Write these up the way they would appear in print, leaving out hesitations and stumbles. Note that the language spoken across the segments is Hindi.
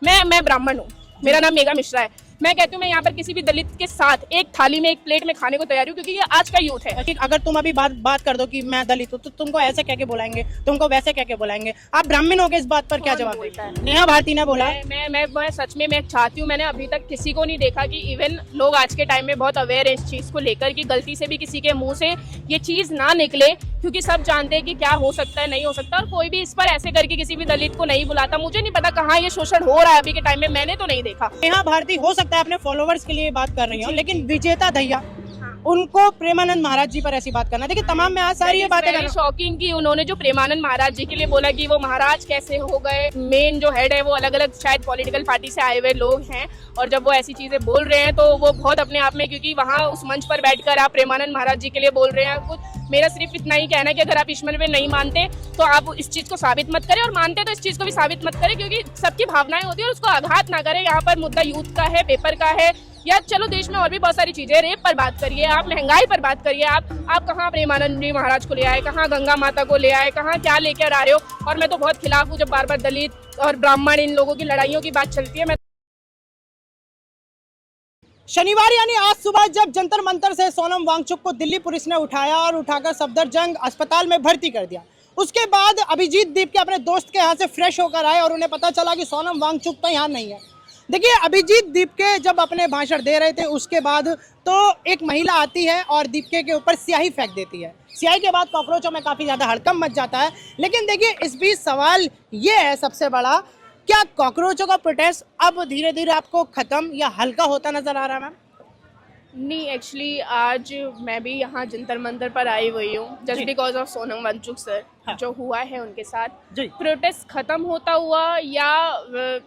मैं ब्राह्मण हूँ, मेरा नाम मेघा मिश्रा है। मैं कहती हूँ मैं यहाँ पर किसी भी दलित के साथ एक थाली में एक प्लेट में खाने को तैयार हूँ, क्योंकि ये आज का यूथ है। अगर तुम अभी बात कर दो कि मैं दलित हूँ तो तुमको ऐसे कह के बुलाएंगे, तुमको वैसे कह के बुलाएंगे। आप ब्राह्मण हो गए, इस बात पर क्या कौन जवाब बोलता देंगे? है? नेहा भारती ने बोला। मैं सच में मैं चाहती हूँ, मैंने अभी तक किसी को नहीं देखा कि इवन लोग आज के टाइम में बहुत अवेयर है इस चीज़ को लेकर कि गलती से भी किसी के मुंह से ये चीज़ ना निकले, क्योंकि सब जानते हैं कि क्या हो सकता है, नहीं हो सकता। और कोई भी इस पर ऐसे करके किसी भी दलित को नहीं बुलाता। मुझे नहीं पता कहाँ ये शोषण हो रहा है अभी के टाइम में, मैंने तो नहीं देखा। नेहा भारती हो सकता है अपने फॉलोवर्स के लिए बात कर रही हो, लेकिन विजेता दहिया उनको प्रेमानंद महाराज जी पर ऐसी बात करना। देखिए तमाम में आज सारी ये बातें कर शॉकिंग कि उन्होंने जो प्रेमानंद महाराज जी के लिए बोला कि वो महाराज कैसे हो गए, मेन जो हेड है वो अलग अलग शायद पॉलिटिकल पार्टी से आए हुए लोग हैं, और जब वो ऐसी चीजें बोल रहे हैं तो वो बहुत अपने आप में, क्योंकि वहाँ उस मंच पर बैठकर आप प्रेमानंद महाराज जी के लिए बोल रहे हैं कुछ। मेरा सिर्फ इतना ही कहना है कि अगर आप ईश्वर में नहीं मानते तो आप इस चीज को साबित मत करें, और मानते तो इस चीज को भी साबित मत करें, क्योंकि सबकी भावनाएं होती है और उसको आघात ना करें। यहाँ पर मुद्दा यूथ का है, पेपर का है, या चलो देश में और भी बहुत सारी चीजें, रेप पर बात करिए, आप महंगाई पर बात करिए, आप कहाँ प्रेमानंद जी महाराज को ले आए, कहाँ गंगा माता को ले आए, कहाँ क्या लेकर आ रहे हो। और मैं तो बहुत खिलाफ हूँ जब बार बार दलित और ब्राह्मण इन लोगों की लड़ाइयों की बात चलती है। मैं शनिवार यानी आज सुबह जब जंतर मंतर से सोनम वांगचुक को दिल्ली पुलिस ने उठाया और उठाकर सफदरजंग अस्पताल में भर्ती कर दिया, उसके बाद अभिजीत दीप के अपने दोस्त के यहाँ से फ्रेश होकर आए और उन्हें पता चला कि सोनम वांगचुक तो यहाँ नहीं है। देखिए अभिजीत दीपके जब अपने भाषण दे रहे थे उसके बाद तो एक महिला आती है और दीपके के ऊपर स्याही फेंक देती है। स्याही के बाद कॉकरोचों में काफ़ी ज़्यादा हड़कंप मच जाता है। लेकिन देखिए इस बीच सवाल ये है सबसे बड़ा, क्या कॉकरोचों का प्रोटेस्ट अब धीरे धीरे आपको ख़त्म या हल्का होता नज़र आ रहा है मैम? नहीं, एक्चुअली आज मैं भी यहाँ जंतर मंतर पर आई हुई हूँ just because of Sonam Wangchuk sir. हाँ। जो हुआ है उनके साथ जी। प्रोटेस्ट खत्म होता हुआ या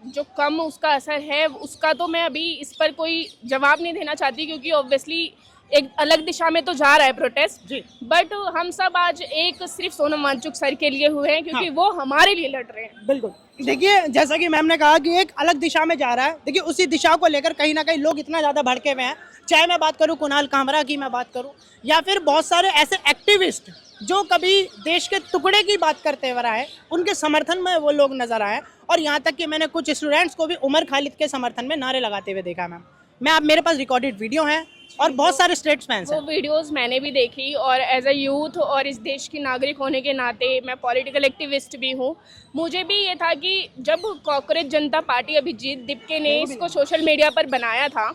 जो कम उसका असर है उसका तो मैं अभी इस पर कोई जवाब नहीं देना चाहती, क्योंकि ऑब्वियसली एक अलग दिशा में तो जा रहा है प्रोटेस्ट जी। बट हम सब आज एक सिर्फ सोनम वांगचुक सर के लिए हुए हैं, क्योंकि वो हमारे लिए लड़ रहे हैं। बिल्कुल। देखिए जैसा कि मैम ने कहा कि एक अलग दिशा में जा रहा है, देखिए उसी दिशा को लेकर कहीं ना कहीं लोग इतना ज़्यादा भड़के हुए हैं। चाहे मैं बात करूं कुणाल कामरा की, मैं बात करूं या फिर बहुत सारे ऐसे एक्टिविस्ट जो कभी देश के टुकड़े की बात करते हुए रहे, उनके समर्थन में वो लोग नजर आए। और यहाँ तक कि मैंने कुछ स्टूडेंट्स को भी उमर खालिद के समर्थन में नारे लगाते हुए देखा मैम। मैं आप मेरे पास रिकॉर्डेड वीडियो हैं और बहुत सारे स्टेट्समैन हैं। वो वीडियोस मैंने भी देखी, और एज अ यूथ और इस देश की नागरिक होने के नाते मैं पॉलिटिकल एक्टिविस्ट भी हूँ। मुझे भी ये था कि जब कॉकरोच जनता पार्टी अभिजीत दीपके ने इसको सोशल मीडिया पर बनाया था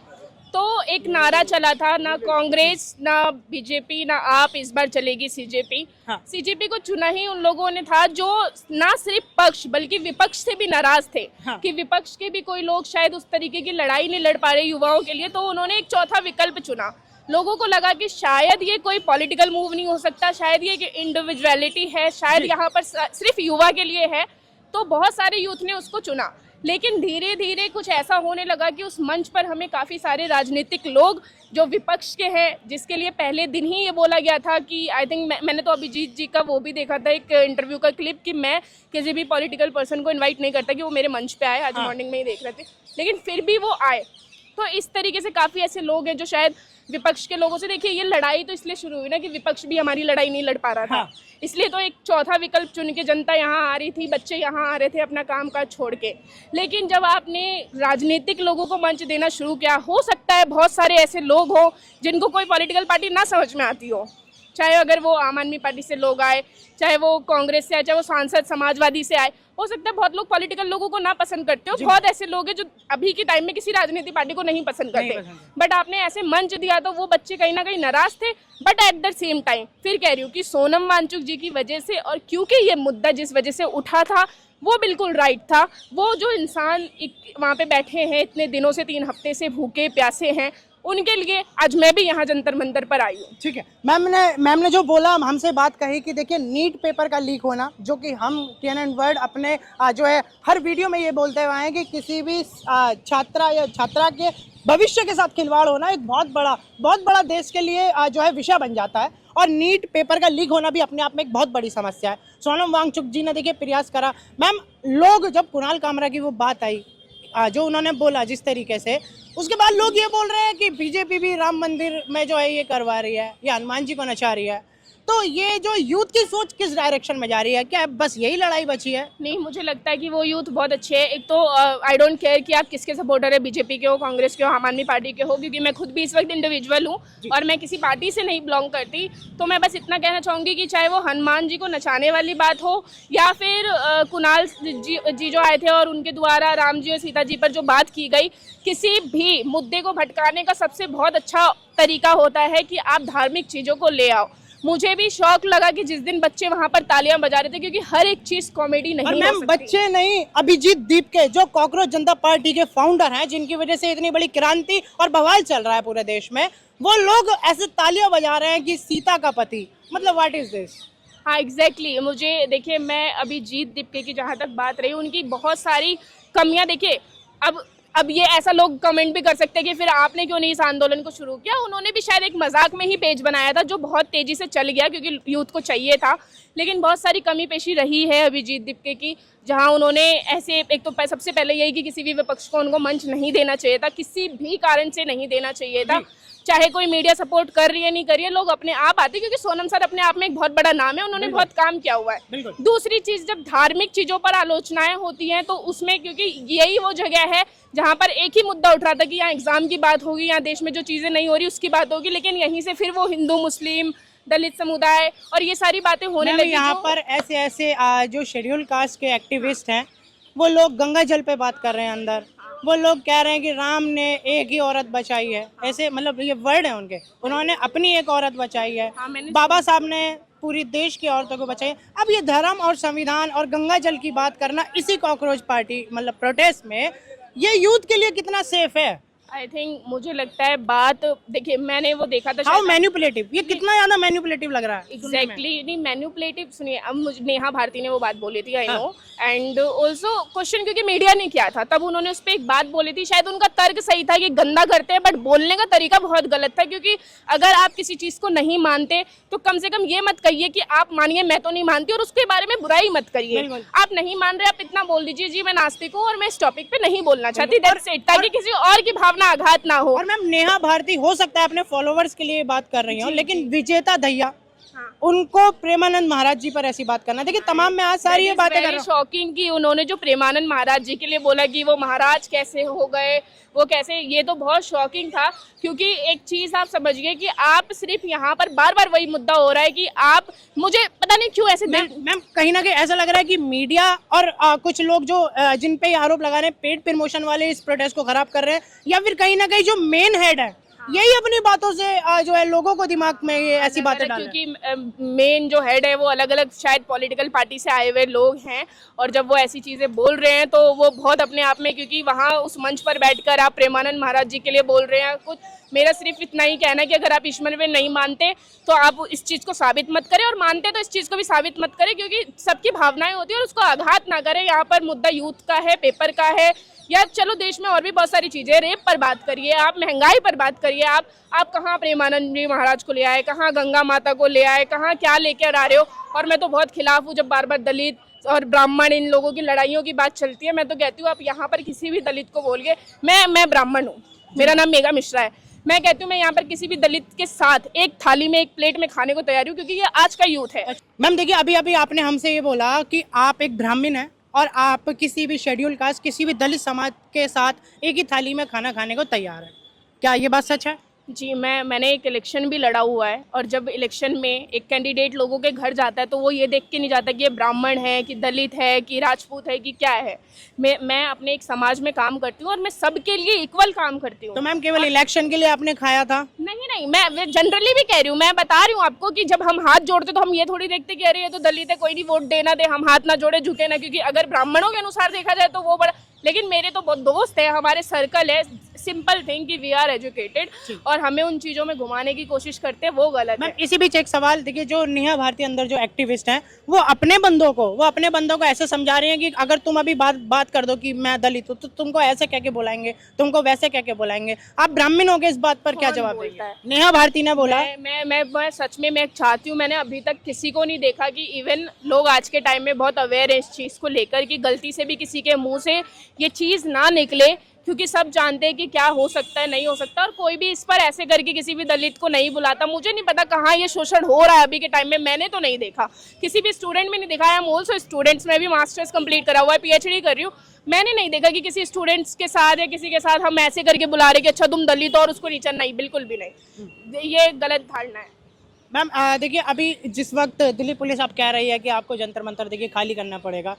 तो एक नारा चला था, ना कांग्रेस ना बीजेपी ना आप, इस बार चलेगी सीजेपी। हाँ। सीजेपी को चुना ही उन लोगों ने था जो ना सिर्फ पक्ष बल्कि विपक्ष से भी नाराज थे। हाँ। कि विपक्ष के भी कोई लोग शायद उस तरीके की लड़ाई नहीं लड़ पा रहे युवाओं के लिए, तो उन्होंने एक चौथा विकल्प चुना। लोगों को लगा कि शायद ये कोई पॉलिटिकल मूव नहीं हो सकता, शायद ये इंडिविजुअलिटी है, शायद यहाँ पर सिर्फ युवा के लिए है, तो बहुत सारे यूथ ने उसको चुना। लेकिन धीरे धीरे कुछ ऐसा होने लगा कि उस मंच पर हमें काफ़ी सारे राजनीतिक लोग जो विपक्ष के हैं, जिसके लिए पहले दिन ही ये बोला गया था कि आई थिंक मैंने तो अभिजीत जी का वो भी देखा था एक इंटरव्यू का क्लिप कि मैं किसी भी पॉलिटिकल पर्सन को इनवाइट नहीं करता कि वो मेरे मंच पे आए। आज मॉर्निंग में ही देख रहे थे, लेकिन फिर भी वो आए। तो इस तरीके से काफ़ी ऐसे लोग हैं जो शायद विपक्ष के लोगों से, देखिए ये लड़ाई तो इसलिए शुरू हुई ना कि विपक्ष भी हमारी लड़ाई नहीं लड़ पा रहा था। हाँ। इसलिए तो एक चौथा विकल्प चुन के जनता यहाँ आ रही थी, बच्चे यहाँ आ रहे थे अपना काम काज छोड़ के। लेकिन जब आपने राजनीतिक लोगों को मंच देना शुरू किया, हो सकता है बहुत सारे ऐसे लोग हों जिनको कोई पॉलिटिकल पार्टी ना समझ में आती हो, चाहे अगर वो आम आदमी पार्टी से लोग आए, चाहे वो कांग्रेस से आए, चाहे वो सांसद समाजवादी से आए। हो सकता है बहुत लोग पॉलिटिकल लोगों को ना पसंद करते हो, बहुत ऐसे लोग हैं जो अभी के टाइम में किसी राजनीतिक पार्टी को नहीं पसंद करते, बट आपने ऐसे मंच दिया तो वो बच्चे कहीं ना कहीं नाराज थे। But at the same time फिर कह रही हूँ कि सोनम वांगचुक जी की वजह से, और क्योंकि ये मुद्दा जिस वजह से उठा था वो बिल्कुल राइट था। वो जो इंसान वहाँ पे बैठे हैं इतने दिनों से, 3 हफ्ते से भूखे प्यासे हैं, उनके लिए आज मैं भी यहाँ जंतर मंतर पर आई हूँ। ठीक है, मैम ने जो बोला, हमसे बात कही कि देखिए नीट पेपर का लीक होना, जो कि हम TNN वर्ल्ड अपने जो है हर वीडियो में ये बोलते हुए हैं कि किसी भी छात्रा या छात्रा के भविष्य के साथ खिलवाड़ होना एक बहुत बड़ा देश के लिए जो है विषय बन जाता है। और नीट पेपर का लीक होना भी अपने आप में एक बहुत बड़ी समस्या है। सोनम वांगचुक जी ने देखिए प्रयास करा। मैम लोग जब कुणाल कामरा की वो बात आई, जो उन्होंने बोला जिस तरीके से, उसके बाद लोग ये बोल रहे हैं कि बीजेपी भी राम मंदिर में जो है ये करवा रही है, ये हनुमान जी को नचा रही है। तो ये जो यूथ की सोच किस डायरेक्शन में जा रही है, क्या बस यही लड़ाई बची है? नहीं, मुझे लगता है कि वो यूथ बहुत अच्छे है। एक तो आई डोंट केयर कि आप किसके सपोर्टर है, बीजेपी के हो, कांग्रेस के हो, आम आदमी पार्टी के हो, क्योंकि मैं खुद भी इस वक्त इंडिविजुअल हूँ और मैं किसी पार्टी से नहीं बिलोंग करती। तो मैं बस इतना कहना चाहूँगी कि चाहे वो हनुमान जी को नचाने वाली बात हो या फिर कुणाल जी जो आए थे और उनके द्वारा राम जी और सीता जी पर जो बात की गई, किसी भी मुद्दे को भटकाने का सबसे बहुत अच्छा तरीका होता है कि आप धार्मिक चीज़ों को ले आओ। मुझे भी शौक लगा कि जिस दिन बच्चे वहां पर तालियां बजा रहे थे, क्योंकि हर एक चीज कॉमेडी नहीं और हो मैम सकती। बच्चे नहीं, अभिजीत दीपके जो कॉकरोच जनता पार्टी के फाउंडर हैं, जिनकी वजह से इतनी बड़ी क्रांति और बवाल चल रहा है पूरे देश में, वो लोग ऐसे तालियां बजा रहे हैं कि सीता का पति, मतलब व्हाट इज दिस? हाँ एग्जैक्टली मुझे देखिए, मैं अभिजीत दीपके की जहाँ तक बात रही, उनकी बहुत सारी कमियां देखिए। अब ये ऐसा लोग कमेंट भी कर सकते हैं कि फिर आपने क्यों नहीं इस आंदोलन को शुरू किया। उन्होंने भी शायद एक मजाक में ही पेज बनाया था जो बहुत तेजी से चल गया क्योंकि यूथ को चाहिए था, लेकिन बहुत सारी कमी पेशी रही है अभिजीत दीपके की, जहां उन्होंने ऐसे, एक तो सबसे पहले यही कि किसी भी विपक्ष को उनको मंच नहीं देना चाहिए था, किसी भी कारण से नहीं देना चाहिए था, चाहे कोई मीडिया सपोर्ट कर रही है नहीं कर रही है, लोग अपने आप आते, क्योंकि सोनम सर अपने आप में एक बहुत बड़ा नाम है, उन्होंने बहुत काम किया हुआ है। दूसरी चीज, जब धार्मिक चीजों पर आलोचनाएं होती हैं तो उसमें, क्योंकि यही वो जगह है जहां पर एक ही मुद्दा उठ रहा था कि यहाँ एग्जाम की बात होगी, यहाँ देश में जो चीजें नहीं हो रही उसकी बात होगी, लेकिन यहीं से फिर वो हिंदू मुस्लिम दलित समुदाय और ये सारी बातें होने लगी। यहाँ पर ऐसे जो शेड्यूल कास्ट के एक्टिविस्ट हैं, वो लोग गंगा जल पे बात कर रहे हैं अंदर, वो लोग कह रहे हैं कि राम ने एक ही औरत बचाई है, ऐसे मतलब ये वर्ड है उनके, उन्होंने अपनी एक औरत बचाई है, बाबा साहब ने पूरी देश की औरतों को बचाई। अब ये धर्म और संविधान और गंगा जल की बात करना इसी कॉकरोच पार्टी मतलब प्रोटेस्ट में, ये यूथ के लिए कितना सेफ है? आई थिंक मुझे लगता है बात, देखिए मैंने वो देखा था, हाउ मैनिपुलेटिव, ये कितना ज्यादा मैनिपुलेटिव लग रहा है। एग्जैक्टली नहीं मैनिपुलेटिव, सुनिए अब मुझे नेहा भारती ने वो बात बोली थी, I know, and also question क्योंकि मीडिया ने किया था, तब उन्होंने उस पर एक बात बोली थी, शायद उनका तर्क सही था कि गंदा करते हैं, बट बोलने का तरीका बहुत गलत था, क्योंकि अगर आप किसी चीज को नहीं मानते तो कम से कम ये मत कहिए कि आप मानिए मैं तो नहीं मानती, और उसके बारे में बुराई मत करिए। आप नहीं मान रहे, आप इतना बोल दीजिए जी मैं नास्तिक हूँ और मैं इस टॉपिक पे नहीं बोलना चाहती, दैट्स इट, ताकि किसी और की भावना आघात ना हो। और मैम नेहा भारती हो सकता है अपने फॉलोवर्स के लिए बात कर रही हो, लेकिन विजेता दहिया, उनको प्रेमानंद महाराज जी पर ऐसी बात करना, देखिए तमाम में आज सारी ये बातें कर रहे हैं। शॉकिंग कि उन्होंने जो प्रेमानंद महाराज जी के लिए बोला कि वो महाराज कैसे हो गए, वो कैसे, ये तो बहुत शॉकिंग था, क्योंकि एक चीज आप समझिए कि आप सिर्फ यहाँ पर बार बार वही मुद्दा हो रहा है कि आप, मुझे पता नहीं क्यों ऐसे मैम कहीं ना कहीं ऐसा लग रहा है कि मीडिया और कुछ लोग जो जिन पे आरोप लगा रहे हैं पेड प्रमोशन वाले इस प्रोटेस्ट को खराब कर रहे हैं, या फिर कहीं ना कहीं जो मेन हेड है यही अपनी बातों से जो है लोगों को दिमाग में ये ऐसी बातें डाल रहे हैं। क्योंकि मेन जो हेड है वो अलग अलग शायद पॉलिटिकल पार्टी से आए हुए लोग हैं, और जब वो ऐसी चीज़ें बोल रहे हैं तो वो बहुत अपने आप में, क्योंकि वहाँ उस मंच पर बैठकर आप प्रेमानंद महाराज जी के लिए बोल रहे हैं कुछ, मेरा सिर्फ इतना ही कहना है कि अगर आप ईश्वर में नहीं मानते तो आप इस चीज़ को साबित मत करें, और मानते तो इस चीज़ को भी साबित मत करें, क्योंकि सबकी भावनाएं होती है और उसको आघात ना करें। यहाँ पर मुद्दा यूथ का है, पेपर का है, या चलो देश में और भी बहुत सारी चीज़ें, रेप पर बात करिए आप, महंगाई पर बात करिए आप कहाँ प्रेमानंद जी महाराज को ले आए, कहाँ गंगा माता को ले आए, कहाँ क्या लेकर आ रहे हो। और मैं तो बहुत खिलाफ हूँ जब बार बार दलित और ब्राह्मण इन लोगों की लड़ाइयों की बात चलती है। मैं तो कहती हूँ आप यहाँ पर किसी भी दलित को बोल के, मैं ब्राह्मण हूँ, मेरा नाम मेघा मिश्रा है, मैं कहती हूँ मैं यहाँ पर किसी भी दलित के साथ एक थाली में एक प्लेट में खाने को तैयार हूँ, क्योंकि ये आज का यूथ है। मैम देखिए अभी आपने हमसे ये बोला कि आप एक ब्राह्मण हैं और आप किसी भी शेड्यूल कास्ट, किसी भी दलित समाज के साथ एक ही थाली में खाना खाने को तैयार है, क्या ये बात सच है? जी, मैंने एक इलेक्शन भी लड़ा हुआ है, और जब इलेक्शन में एक कैंडिडेट लोगों के घर जाता है तो वो ये देख के नहीं जाता कि ये ब्राह्मण है कि दलित है कि राजपूत है कि क्या है। मैं अपने एक समाज में काम करती हूँ और मैं सबके लिए इक्वल काम करती हूँ। तो मैम केवल इलेक्शन के लिए आपने खाया था? नहीं, मैं जनरली भी कह रही हूँ, मैं बता रही हूँ आपको कि जब हम हाथ जोड़ते तो हम ये थोड़ी देखते कि अरे ये तो दलित है, कोई नहीं वोट देना दे, हम हाथ ना जोड़े झुके ना, क्योंकि अगर ब्राह्मणों के अनुसार देखा जाए तो वो बड़ा, लेकिन मेरे तो बहुत दोस्त है, हमारे सर्कल है, सिंपल थिंग कि वी आर एजुकेटेड, और हमें उन चीज़ों में घुमाने की कोशिश करते हैं, वो गलत है। इसी बीच एक सवाल, देखिए जो नेहा भारती अंदर जो एक्टिविस्ट हैं वो अपने बंदों को ऐसे समझा रही हैं कि अगर तुम अभी बात कर दो कि मैं दलित हूँ तो तुमको ऐसे कह के बुलाएंगे, तुमको वैसे कह के बुलाएंगे, आप ब्राह्मण हो गए, इस बात पर क्या जवाब देंगे? नेहा भारती ने बोला। मैं सच में मैं चाहती हूँ, मैंने अभी तक किसी को नहीं देखा कि इवन लोग आज के टाइम में बहुत अवेयर है इस चीज़ को लेकर कि गलती से भी किसी के मुँह से ये चीज़ ना निकले क्योंकि सब जानते हैं कि क्या हो सकता है, नहीं हो सकता, और कोई भी इस पर ऐसे करके किसी भी दलित को नहीं बुलाता। मुझे नहीं पता कहाँ ये शोषण हो रहा है अभी के टाइम में, मैंने तो नहीं देखा, किसी भी स्टूडेंट में नहीं देखा। आई एम ऑल्सो स्टूडेंट्स, मैं भी मास्टर्स कंप्लीट करा हुआ है, PhD कर रही हूँ, मैंने नहीं देखा कि किसी स्टूडेंट्स के साथ या किसी के साथ हम ऐसे करके बुला रहे कि अच्छा तुम दलित हो और उसको नीचा, नहीं, बिल्कुल भी नहीं, ये गलत धारणा है। मैम देखिए, अभी जिस वक्त दिल्ली पुलिस आप कह रही है कि आपको जंतर मंतर देखिए खाली करना पड़ेगा,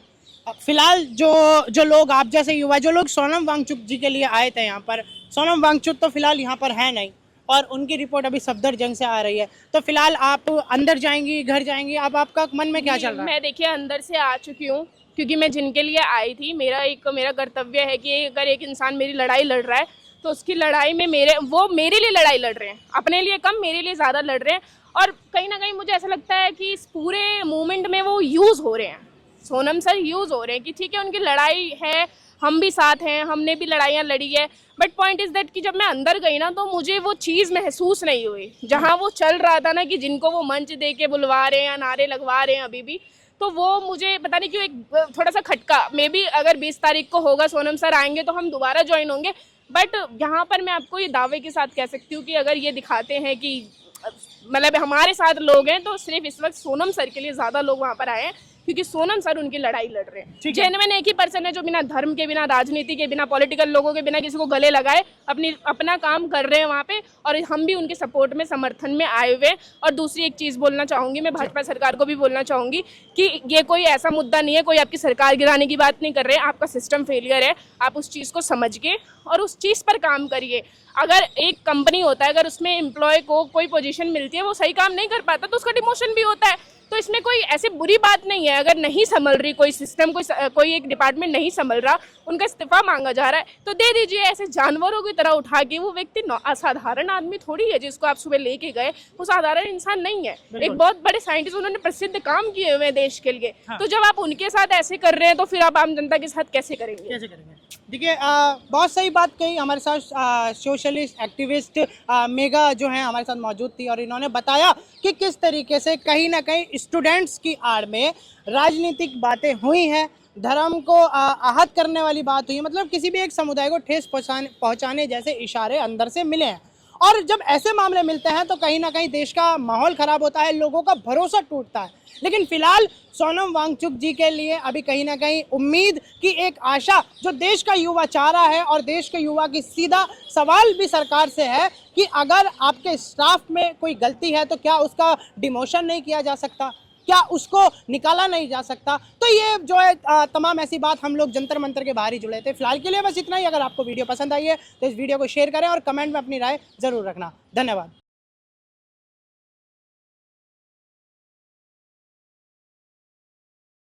फिलहाल जो लोग आप जैसे युवा, जो लोग सोनम वांगचुक जी के लिए आए थे यहाँ पर, सोनम वांगचुक तो फिलहाल यहाँ पर है नहीं और उनकी रिपोर्ट अभी सफदरजंग से आ रही है, तो फिलहाल आप अंदर जाएंगी, घर जाएंगी, अब आपका मन में क्या चल रहा है? मैं देखिए अंदर से आ चुकी हूँ, क्योंकि मैं जिनके लिए आई थी, मेरा कर्तव्य है कि अगर एक इंसान मेरी लड़ाई लड़ रहा है तो उसकी लड़ाई में वो मेरे लिए लड़ाई लड़ रहे हैं, अपने लिए कम, मेरे लिए ज़्यादा लड़ रहे हैं। और कहीं ना कहीं मुझे ऐसा लगता है कि इस पूरे मूवमेंट में वो यूज़ हो रहे हैं, सोनम सर यूज़ हो रहे हैं, कि ठीक है उनकी लड़ाई है, हम भी साथ हैं, हमने भी लड़ाइयाँ लड़ी है, बट पॉइंट इज़ दैट कि जब मैं अंदर गई ना तो मुझे वो चीज़ महसूस नहीं हुई जहाँ वो चल रहा था ना, कि जिनको वो मंच दे के बुलवा रहे हैं या नारे लगवा रहे हैं अभी भी, तो वो मुझे पता नहीं क्यों एक थोड़ा सा खटका। मे बी अगर 20 तारीख को होगा, सोनम सर आएंगे तो हम दोबारा ज्वाइन होंगे, बट यहाँ पर मैं आपको ये दावे के साथ कह सकती हूँ कि अगर ये दिखाते हैं कि मतलब हमारे साथ लोग हैं, तो सिर्फ इस वक्त सोनम सर के लिए ज़्यादा लोग वहाँ पर आए हैं, क्योंकि सोनम सर उनकी लड़ाई लड़ रहे हैं। जेन्युइन एक ही पर्सन है जो बिना धर्म के, बिना राजनीति के, बिना पॉलिटिकल लोगों के, बिना किसी को गले लगाए अपना काम कर रहे हैं वहाँ पे, और हम भी उनके सपोर्ट में, समर्थन में आए हुए हैं। और दूसरी एक चीज़ बोलना चाहूँगी, मैं भाजपा सरकार को भी बोलना चाहूँगी कि ये कोई ऐसा मुद्दा नहीं है, कोई आपकी सरकार गिराने की बात नहीं कर रहे हैं, आपका सिस्टम फेलियर है, आप उस चीज़ को समझ के और उस चीज़ पर काम करिए। अगर एक कंपनी होता है, अगर उसमें एम्प्लॉय को कोई पोजीशन मिलती है, वो सही काम नहीं कर पाता तो उसका डिमोशन भी होता है, तो इसमें कोई ऐसी बुरी बात नहीं है। अगर नहीं संभल रही कोई सिस्टम, कोई एक डिपार्टमेंट नहीं संभल रहा, उनका इस्तीफा मांगा जा रहा है, तो दे दीजिए। ऐसे जानवरों की तरह उठा के, वो व्यक्ति असाधारण आदमी थोड़ी है जिसको आप सुबह लेके गए, वो साधारण इंसान नहीं है, एक बहुत बड़े साइंटिस्ट, उन्होंने प्रसिद्ध काम किए हुए हैं देश के लिए। हाँ। तो जब आप उनके साथ ऐसे कर रहे हैं तो फिर आप आम जनता के साथ कैसे करेंगे? देखिए, बहुत सही बात कही। हमारे साथ सोशलिस्ट एक्टिविस्ट मेगा जो है हमारे साथ मौजूद थी और इन्होंने बताया कि किस तरीके से कहीं ना कहीं स्टूडेंट्स की आड़ में राजनीतिक बातें हुई हैं, धर्म को आहत करने वाली बात हुई, मतलब किसी भी एक समुदाय को ठेस पहुंचाने जैसे इशारे अंदर से मिले हैं। और जब ऐसे मामले मिलते हैं तो कहीं ना कहीं देश का माहौल ख़राब होता है, लोगों का भरोसा टूटता है। लेकिन फिलहाल सोनम वांगचुक जी के लिए अभी कहीं ना कहीं उम्मीद की एक आशा जो देश का युवा चाह रहा है, और देश के युवा की सीधा सवाल भी सरकार से है कि अगर आपके स्टाफ में कोई गलती है तो क्या उसका डिमोशन नहीं किया जा सकता, क्या उसको निकाला नहीं जा सकता। तो ये जो है तमाम ऐसी बात हम लोग जंतर मंतर के बाहर ही जुड़े थे। फिलहाल के लिए बस इतना ही। अगर आपको वीडियो पसंद आई है तो इस वीडियो को शेयर करें और कमेंट में अपनी राय ज़रूर रखना। धन्यवाद।